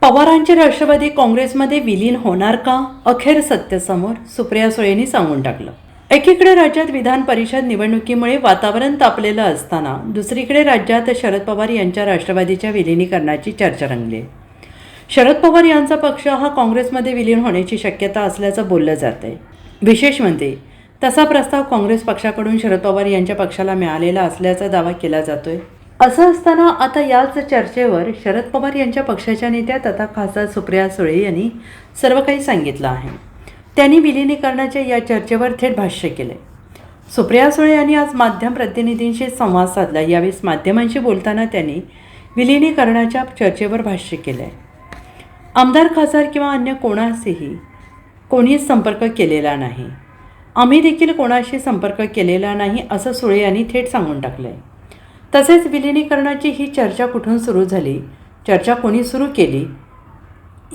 पवारांचे राष्ट्रवादी काँग्रेसमध्ये विलीन होणार का? अखेर सत्य समोर. सुप्रिया सुळेंनी सांगून टाकलं. एकीकडे राज्यात विधान परिषद निवडणुकीमुळे वातावरण तापलेलं असताना दुसरीकडे राज्यात शरद पवार यांच्या राष्ट्रवादीच्या विलिनीकरणाची चर्चा रंगली. शरद पवार यांचा पक्ष हा काँग्रेसमध्ये विलीन होण्याची शक्यता असल्याचं बोललं जात आहे. विशेष म्हणजे तसा प्रस्ताव काँग्रेस पक्षाकडून शरद पवार यांच्या पक्षाला मिळालेला असल्याचा दावा केला जातोय. असं असताना आता याच चर्चेवर शरद पवार यांच्या पक्षाच्या नेत्या तथा खासदार सुप्रिया सुळे यांनी सर्व काही सांगितलं आहे. त्यांनी विलिनीकरणाच्या या चर्चेवर थेट भाष्य केले. सुप्रिया सुळे यांनी आज माध्यम प्रतिनिधींशी संवाद साधला. यावेळी माध्यमांशी बोलताना त्यांनी विलिनीकरणाच्या चर्चेवर भाष्य केले. आमदार, खासदार किंवा अन्य कोणीच संपर्क केलेला नाही. आम्ही देखील कोणाशी संपर्क केलेला नाही असं सुळे यांनी थेट सांगून टाकलं आहे. तसेच विलिनीकरणाची ही चर्चा कुठून सुरू झाली, चर्चा कोणी सुरू केली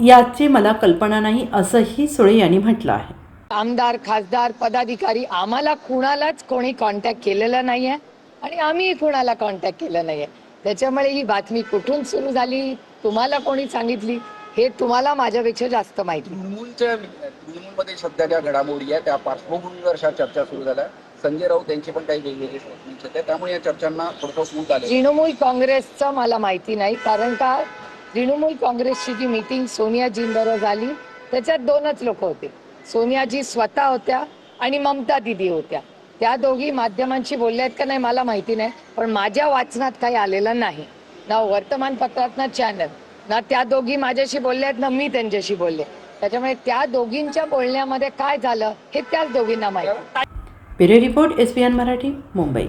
याची मला कल्पना नाही असंही सुळे यांनी म्हटलं आहे. आमदार, खासदार, पदाधिकारी आम्हाला कुणालाच कोणी कॉन्टॅक्ट केलेला नाही आहे आणि आम्ही कुणाला कॉन्टॅक्ट केलं नाही आहे. त्याच्यामुळे ही बातमी कुठून सुरू झाली, तुम्हाला कोणी सांगितली हे तुम्हाला माझ्यापेक्षा जास्त माहिती. तृणमूलमध्ये सध्या ज्या घडामोडी आहे त्या पार्श्वभूमीवर अशा चर्चा सुरू झाल्या. संजय राऊत यांची पण काही वेगवेगळे आहेत, त्यामुळे या चर्चांना थोडंसं मूल आले. तृणमूल काँग्रेसचं मला माहिती नाही, कारण का तृणमूल काँग्रेसची जी मीटिंग सोनियाजींबरोबर झाली त्याच्यात दोनच लोक होते. सोनियाजी स्वतः होत्या आणि ममता दिदी होत्या. त्या दोघी माध्यमांशी बोलल्या आहेत का नाही मला माहिती नाही, पण माझ्या वाचनात काही आलेलं नाही, ना वर्तमानपत्रात ना चॅनल, ना त्या दोघी माझ्याशी बोलल्या आहेत ना मी त्यांच्याशी बोलले. त्याच्यामुळे त्या दोघींच्या बोलण्यामध्ये काय झालं हे त्याच दोघींना माहिती. Bureau report, SBN Marathi, Mumbai.